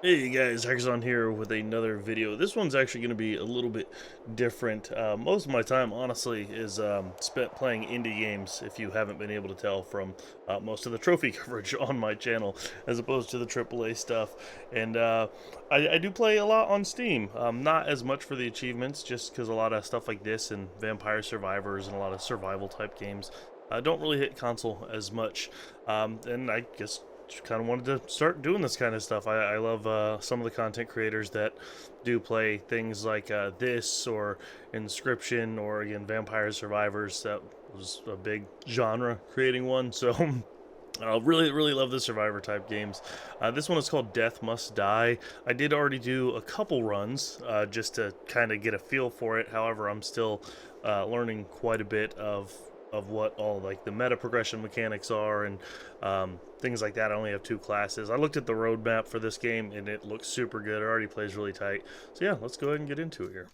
Hey guys, Haikrazon here with another video. This one's actually going to be a little bit different. Most of my time, honestly, is spent playing indie games, if you haven't been able to tell from most of the trophy coverage on my channel, as opposed to the AAA stuff. And I do play a lot on Steam. Not as much for the achievements, just because a lot of stuff like this and Vampire Survivors and a lot of survival type games don't really hit console as much. And I guess just kind of wanted to start doing this kind of stuff. I love some of the content creators that do play things like this or Inscription or again Vampire Survivors. That was a big genre creating one. So I really love the survivor type games. This one is called Death Must Die. I did already do a couple runs just to kind of get a feel for it. However, I'm still learning quite a bit of what all like the meta progression mechanics are and things like that. I only have 2 classes. I looked at the roadmap for this game and it looks super good. It already plays really tight. So yeah, let's go ahead and get into it here.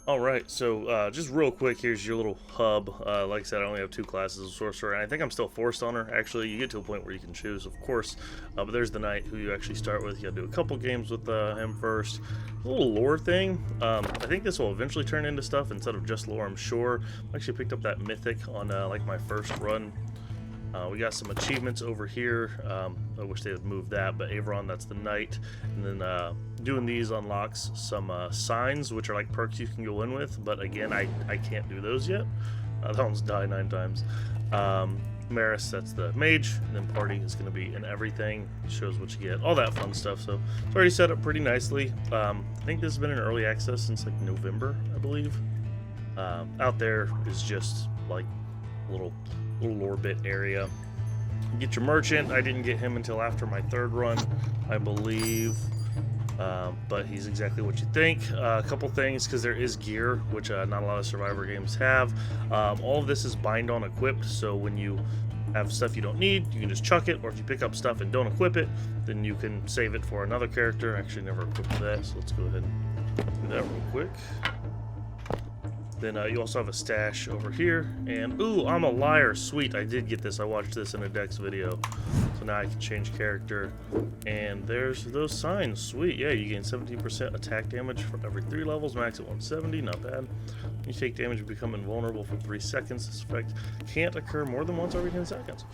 Alright, so just real quick, here's your little hub. Like I said, I only have 2 classes of Sorcerer, and I think I'm still Force Hunter. Actually, you get to a point where you can choose, of course. But there's the Knight, who you actually start with. You gotta do a couple games with him first. A little lore thing. I think this will eventually turn into stuff instead of just lore, I'm sure. I actually picked up that Mythic on like my first run. We got some achievements over here. I wish they would move that, but Averon, that's the Knight. And then doing these unlocks some signs, which are like perks you can go in with. But again, I can't do those yet. That one's die 9 times. Maris, that's the Mage. And then Party is going to be in everything. It shows what you get. All that fun stuff. So it's already set up pretty nicely. I think this has been in early access since like November, I believe. Out there is just like a little lore bit area. Get your merchant. I didn't get him until after my 3rd run, I believe, but he's exactly what you think. A couple things, because there is gear, which not a lot of survivor games have. All of this is bind on equipped, so when you have stuff you don't need, you can just chuck it, or if you pick up stuff and don't equip it, then you can save it for another character. I actually never equipped that, so let's go ahead and do that real quick. Then you also have a stash over here, and ooh, I'm a liar. Sweet, I did get this. I watched this in a Dex video, so now I can change character. And there's those signs. Sweet, yeah, you gain 17% attack damage for every 3 levels, max at 170. Not bad. You take damage and become invulnerable for 3 seconds. This effect can't occur more than once every 10 seconds.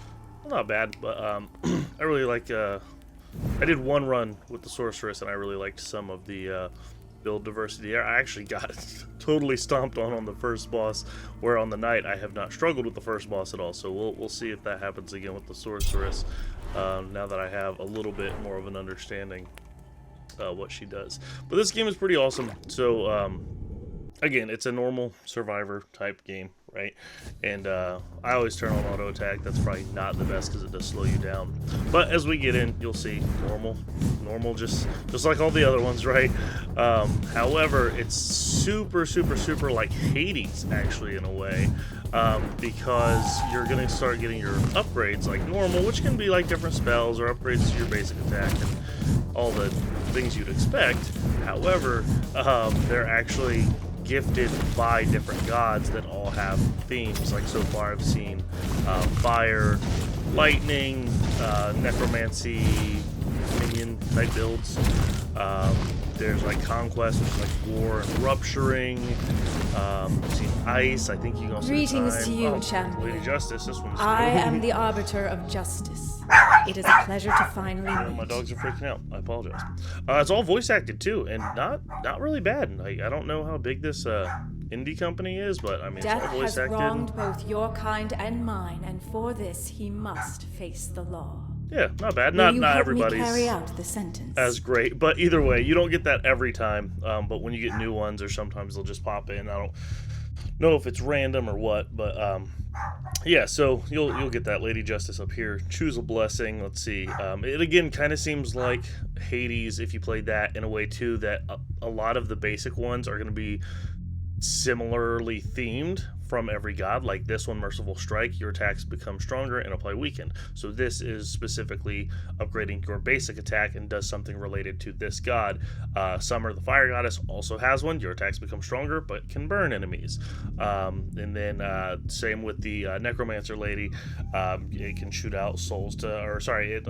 Well, not bad, but I really like. I did 1 run with the sorceress, and I really liked some of the build diversity. I actually got totally stomped on the first boss, where on the Knight I have not struggled with the first boss at all. So we'll see if that happens again with the sorceress now that I have a little bit more of an understanding what she does. But this game is pretty awesome. So again, it's a normal survivor type game, right? And I always turn on auto attack. That's probably not the best because it does slow you down. But as we get in, you'll see normal, just like all the other ones, right? However, it's super like Hades, actually, in a way, because you're gonna start getting your upgrades like normal, which can be like different spells or upgrades to your basic attack and all the things you'd expect. However, they're actually gifted by different gods that all have themes. Like so far I've seen fire, lightning, necromancy, minion type builds. There's like conquest, which is like war and rupturing. I've seen ice. I think you can also Greetings to you, champion. Lady Justice. This one's I am the arbiter of justice. It is a pleasure to finally meet. My dogs are freaking out. I apologize. It's all voice acted too, and not really bad. Like, I don't know how big this indie company is, but I mean, Death it's all voice has acted. wronged both your kind and mine, and for this he must face the law. Yeah, not bad. Will you Not help me everybody's carry out the sentence? as great, but either way, you don't get that every time. But when you get new ones, or sometimes they'll just pop in. I don't know if it's random or what, but yeah. So you'll get that Lady Justice up here. Choose a blessing. Let's see. It again kind of seems like Hades if you played that in a way too. That a lot of the basic ones are going to be similarly themed from every god. Like this one, Merciful Strike, your attacks become stronger and apply weakened. So this is specifically upgrading your basic attack and does something related to this god. Summer, the fire goddess, also has one. Your attacks become stronger but can burn enemies. And then same with the necromancer lady. It can shoot out souls to, or sorry, it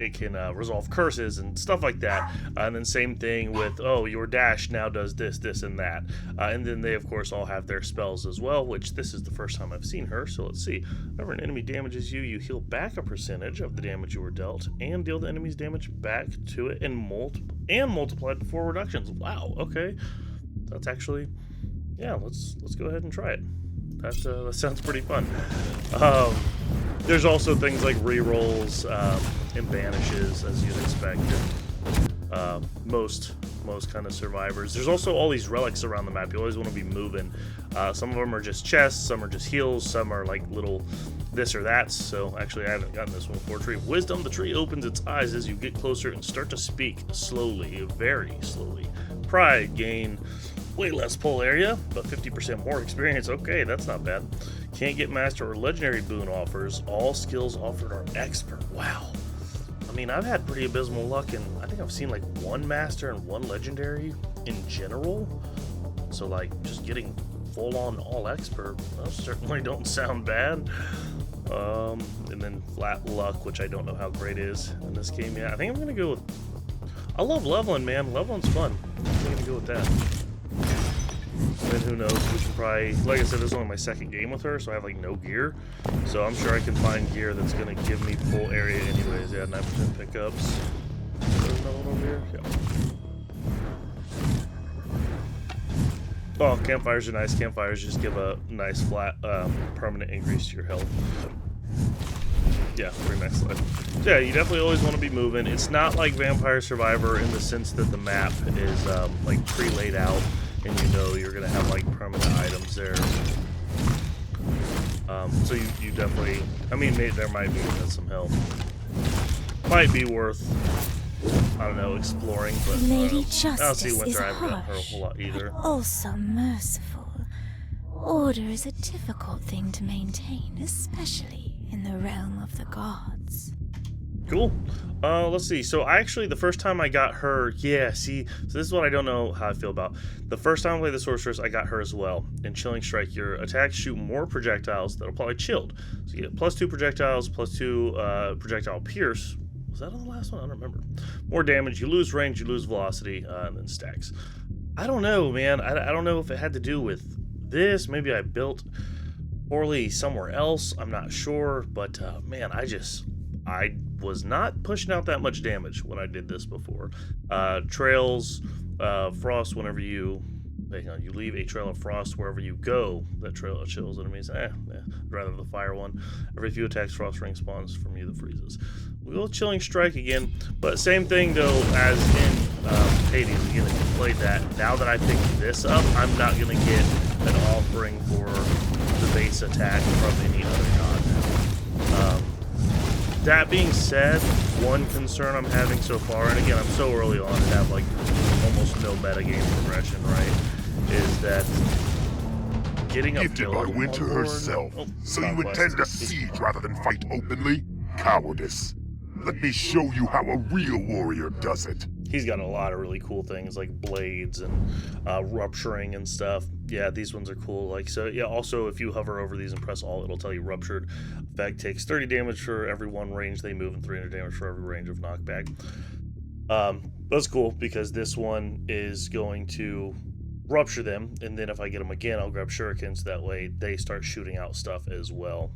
it can resolve curses and stuff like that. And then same thing with, oh, your dash now does this, this, and that. And then they, of course, all have their spells as well, which this is the first time I've seen her. So let's see. Whenever an enemy damages you, you heal back a percentage of the damage you were dealt and deal the enemy's damage back to it and multiply it to 4 reductions. Wow, okay. That's actually, yeah, let's go ahead and try it. That sounds pretty fun. There's also things like rerolls and banishes, as you'd expect. Most kind of survivors. There's also all these relics around the map. You always want to be moving. Some of them are just chests, some are just heals, some are like little this or that. So actually, I haven't gotten this one before. Tree of Wisdom. The tree opens its eyes as you get closer and start to speak slowly, very slowly. Pride. Gain way less pull area, but 50% more experience. Okay, that's not bad. Can't get master or legendary boon offers. All skills offered are expert. Wow. I mean, I've had pretty abysmal luck, and I think I've seen like 1 master and 1 legendary in general. So like just getting full on all expert, those certainly don't sound bad. And then flat luck, which I don't know how great is in this game yet. I think I'm gonna go with, I love leveling, man. Leveling's fun. I'm gonna go with that. And who knows, we can probably, like I said, this is only my 2nd game with her, so I have like no gear. So I'm sure I can find gear that's gonna give me full area anyways. Yeah, 9% pickups. There's another one over here. Yeah. Oh, campfires are nice. Campfires just give a nice flat, permanent increase to your health. Yeah, pretty nice life. So yeah, you definitely always want to be moving. It's not like Vampire Survivor in the sense that the map is like pre-laid out, and you know you're gonna have like permanent items there. So you definitely, I mean, there might be some help. Might be worth, I don't know, exploring, but Lady I don't see Justice is Winter. I haven't gotten her a harsh, whole lot either. but also merciful. Order is a difficult thing to maintain, especially in the realm of the gods. Cool. Let's see. So the first time I got her, yeah, see, so this is what I don't know how I feel about. The first time I played the Sorceress, I got her as well. In Chilling Strike, your attacks shoot more projectiles that apply chilled. So you get +2 projectiles, +2 projectile pierce. Was that on the last one? I don't remember. More damage, you lose range, you lose velocity, and then stacks. I don't know, man. I don't know if it had to do with this. Maybe I built poorly somewhere else. I'm not sure. But, man, I was not pushing out that much damage when I did this before. Trails, frost, whenever you... Hang on, you leave a trail of frost wherever you go. That trail chills enemies. I'd rather the fire one. Every few attacks, frost ring spawns from you that freezes. We'll go with Chilling Strike again, but same thing though as in Hades. Again, if you played that, now that I picked this up, I'm not going to get an offering for the base attack from any other god. That being said, one concern I'm having so far, and again, I'm so early on and have like almost no metagame progression, right, is that getting a Gifted by Winter herself, so you intend a siege rather than fight openly? Cowardice. Let me show you how a real warrior does it. He's got a lot of really cool things like blades and rupturing and stuff. Yeah, these ones are cool. Like, so yeah, also if you hover over these and press all, it'll tell you ruptured. Effect takes 30 damage for every 1 range they move and 300 damage for every range of knockback. That's cool because this one is going to rupture them, and then if I get them again, I'll grab shurikens. That way they start shooting out stuff as well.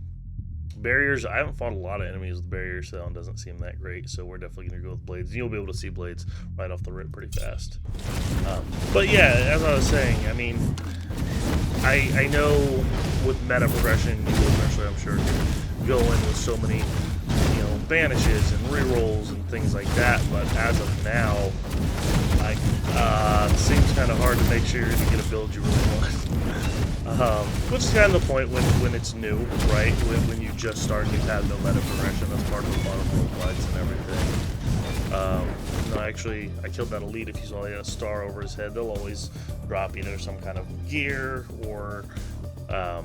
Barriers, I haven't fought a lot of enemies with barriers, so that one doesn't seem that great, so we're definitely going to go with blades. You'll be able to see blades right off the rip pretty fast. But yeah, as I was saying, I mean, I know with meta progression, you will eventually, I'm sure, go in with so many, you know, banishes and rerolls and things like that, but as of now, like, it seems kind of hard to make sure you're going to get a build you really want. Which is kind of the point when it's new, right? When you just start and you have no meta progression. That's part of the fun of roguelikes and everything. No, actually, I killed that elite. If he's only a star over his head, they'll always drop either some kind of gear or a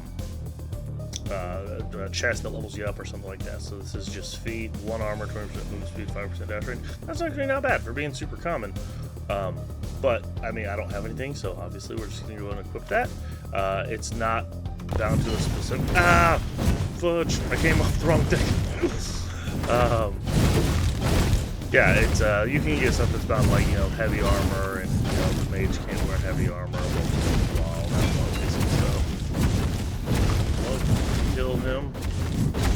chest that levels you up or something like that. So this is just feet, 1 armor, 20% move speed, 5% dash range. That's actually not bad for being super common. But I mean, I don't have anything, so obviously we're just gonna go and equip that. It's not down to a specific. Fudge! I came off the wrong thing. Yeah, it's you can get stuff that's bound like heavy armor, and the mage can't wear heavy armor. All that basic stuff. Well, kill him,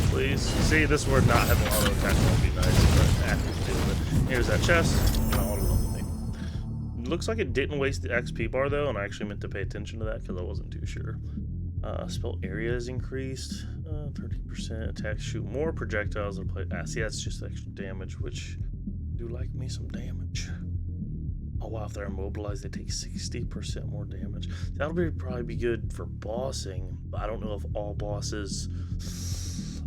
please. See, this word not having auto attack won't be nice, but after deal with it. Here's that chest. Auto level me. Looks like it didn't waste the XP bar though, and I actually meant to pay attention to that because I wasn't too sure. Spell area is increased. 30% attack, shoot more projectiles and play. See, that's just extra damage, which do like me some damage. Oh wow, if they're immobilized, they take 60% more damage. That'll probably be good for bossing, but I don't know if all bosses.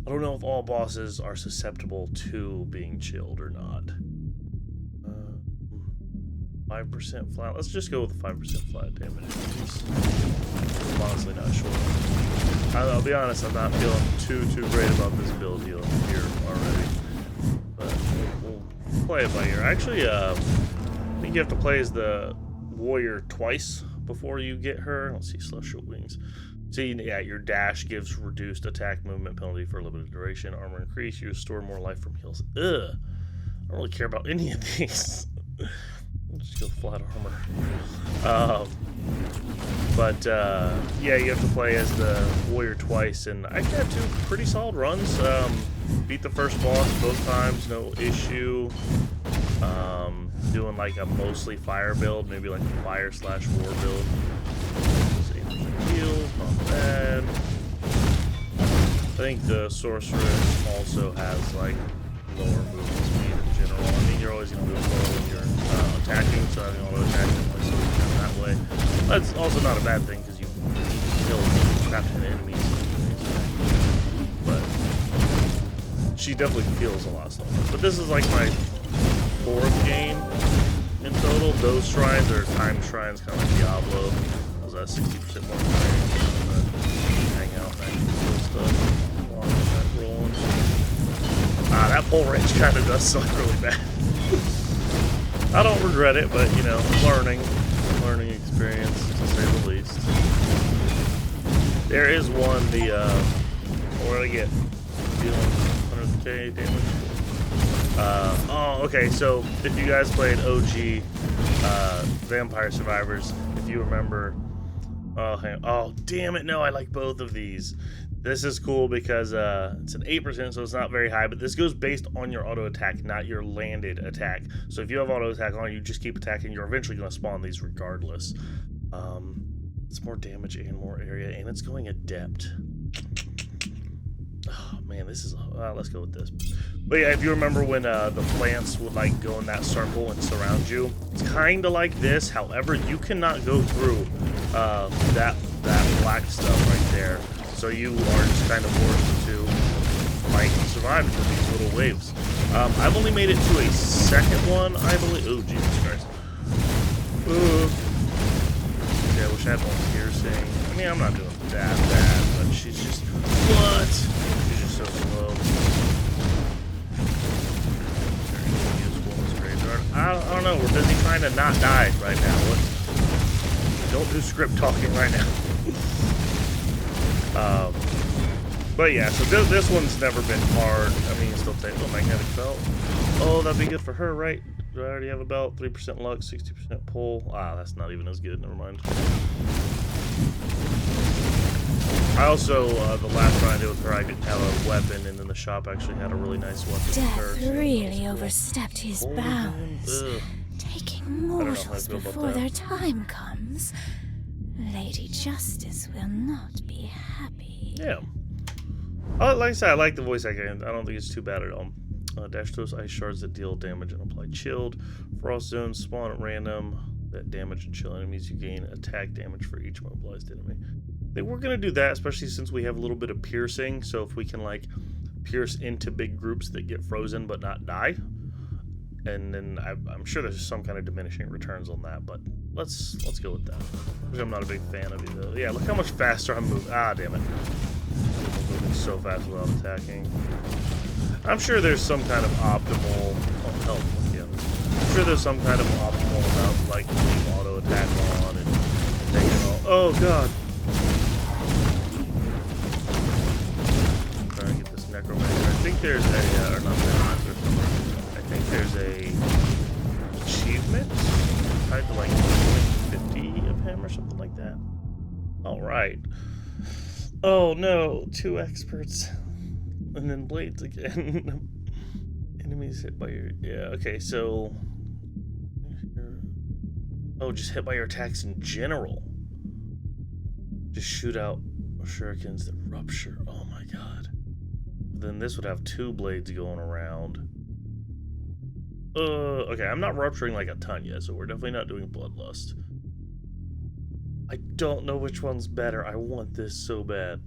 I don't know if all bosses are susceptible to being chilled or not. 5% flat. Let's just go with the 5% flat damage. I'm honestly not sure. I'll be honest, I'm not feeling too great about this build here already. But we'll play it by ear. Actually, I think you have to play as the warrior twice before you get her. Let's see, celestial wings. See, yeah, your dash gives reduced attack movement penalty for a limited duration. Armor increase. You restore more life from heals. Ugh. I don't really care about any of these. Just go flat armor. Yeah, you have to play as the warrior twice, and I got 2 pretty solid runs. Beat the first boss both times, no issue. Doing like a mostly fire build, maybe like a fire/war build. Heal, not bad. I think the sorceress also has like lower movement speed in general. I mean, you're always going to move slow when you're attacking, so having auto attacking like so that way. That's also not a bad thing because you kill crap ton of enemies. But she definitely feels a lot slower. But this is like my 4th game in total. Those shrines are time shrines, kind of like Diablo. Those that 60% more time. Hang out, and cool stuff. Rolling. That pull range kind of does suck really bad. I don't regret it, but learning experience to say the least. There is one, what did I get? Dealing 100k damage. Okay, so if you guys played OG Vampire Survivors, if you remember, oh damn it, no, I like both of these. This is cool because it's an 8%, so it's not very high, but this goes based on your auto attack, not your landed attack. So if you have auto attack on, you just keep attacking, you're eventually going to spawn these regardless. It's more damage and more area, and it's going adept. Oh man, this is let's go with this. But yeah, if you remember when the plants would like go in that circle and surround you, it's kind of like this. However, you cannot go through that black stuff right there. So you are just kind of forced to like survive with these little waves. I've only made it to a 2nd one, I believe. Oh Jesus Christ! Yeah, I wish I had more piercing. I mean, I'm not doing that bad, but she's just what? She's just so slow. I don't know. We're busy trying to not die right now. Don't do script talking right now. But yeah, so this one's never been hard. I mean, you still take magnetic belt. Oh, that'd be good for her, right? Do I already have a belt? 3% luck, 60% pull. That's not even as good. Never mind. I also, the last run I did with her, I didn't have a weapon, and then the shop actually had a really nice weapon. Death really overstepped his bounds, taking mortals before their time comes. Lady Justice will not be happy. Yeah. Like I said, I like the voice acting. I don't think it's too bad at all. Dash those ice shards that deal damage and apply chilled. Frost zones spawn at random that damage and chill enemies. You gain attack damage for each mobilized enemy. I think we're going to do that, especially since we have a little bit of piercing. So if we can like pierce into big groups that get frozen but not die. And then I'm sure there's some kind of diminishing returns on that, but let's go with that. Which I'm not a big fan of either. Yeah, look how much faster I'm moving. Damn it. I'm moving so fast without attacking. I'm sure there's some kind of optimal help. Yeah. I'm sure there's some kind of optimal amount like leave auto attack on and take it all. Oh god. I'm trying to get this necromancer. I think there's a or not necromancer. I think think there's a achievement tied to like 50 of him or something like that. All right. Oh no, 2 experts, and then blades again. Enemies hit by your Okay, so just hit by your attacks in general. Just shoot out shurikens that rupture. Oh my god. Then this would have 2 blades going around. Okay, I'm not rupturing like a ton yet, so we're definitely not doing bloodlust. I don't know which one's better. I want this so bad.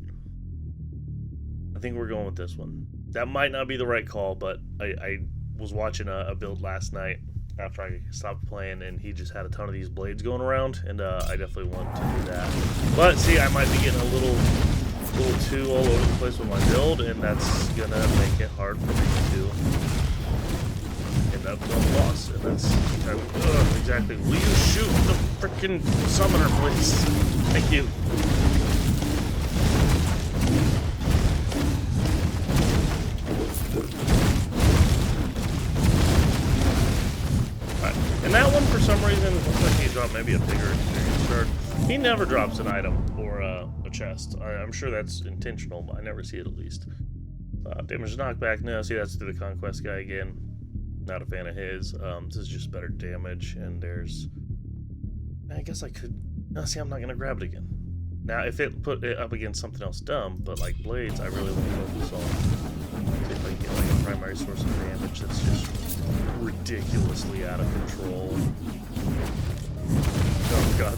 I think we're going with this one. That might not be the right call, but I was watching a build last night after I stopped playing, and he just had a ton of these blades going around, and I definitely want to do that. But see, I might be getting a little too all over the place with my build, and that's gonna make it hard for me to end up on the boss. And that's exactly. Will you shoot the freaking summoner, please? Thank you. And that one, for some reason, looks like he dropped maybe a bigger experience card. He never drops an item or a chest. I'm sure that's intentional, but I never see it at least. Damage knockback. No, see, that's through the Conquest guy again. Not a fan of his. This is just better damage, and there's... I guess I could... No, see, I'm not going to grab it again. Now, if it put it up against something else dumb, but like blades, I really want to focus on. See if I can get like a primary source of damage that's just ridiculously out of control. Oh god,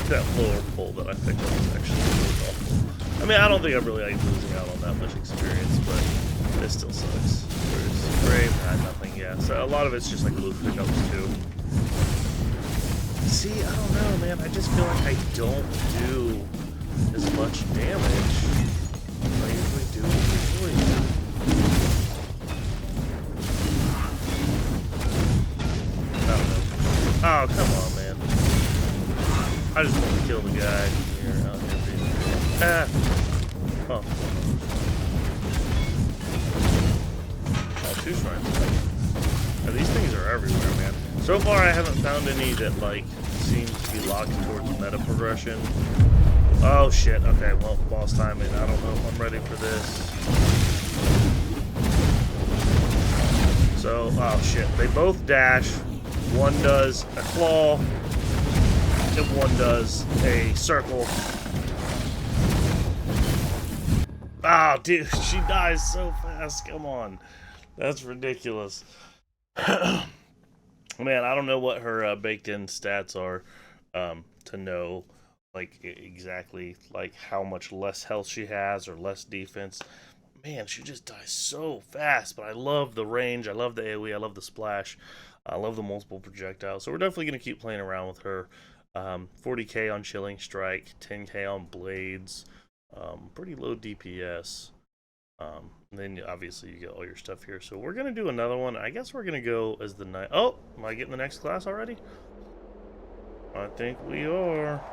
that lower pull that I picked up is actually really awful. I mean, I don't think I'm really like losing out on that much experience, but it still sucks. Whereas Brave had nothing, yeah. So a lot of it's just like loot pickups too. See, I don't know, man. I just feel like I don't do as much damage as I usually do usually. I don't know. Oh, come on, man. I just want to kill the guy here. Out here. Ah. Oh. Oh, 2 shrines. Now, these things are everywhere, man. So far, I haven't found any that, like, seem to be locked towards meta progression. Oh, shit. Okay, well, boss timing. I don't know if I'm ready for this. So, oh, shit. They both dash. One does a claw, and one does a circle. Ah, dude, she dies so fast. Come on. That's ridiculous. Man, I don't know what her baked-in stats are to know, like, exactly, like, how much less health she has or less defense. Man, she just dies so fast, but I love the range. I love the AoE. I love the splash. I love the multiple projectiles. So we're definitely going to keep playing around with her. 40k on Chilling Strike, 10k on Blades, pretty low DPS. And then obviously you get all your stuff here. So we're going to do another one. I guess we're going to go as the knight. Oh, am I getting the next class already? I think we are.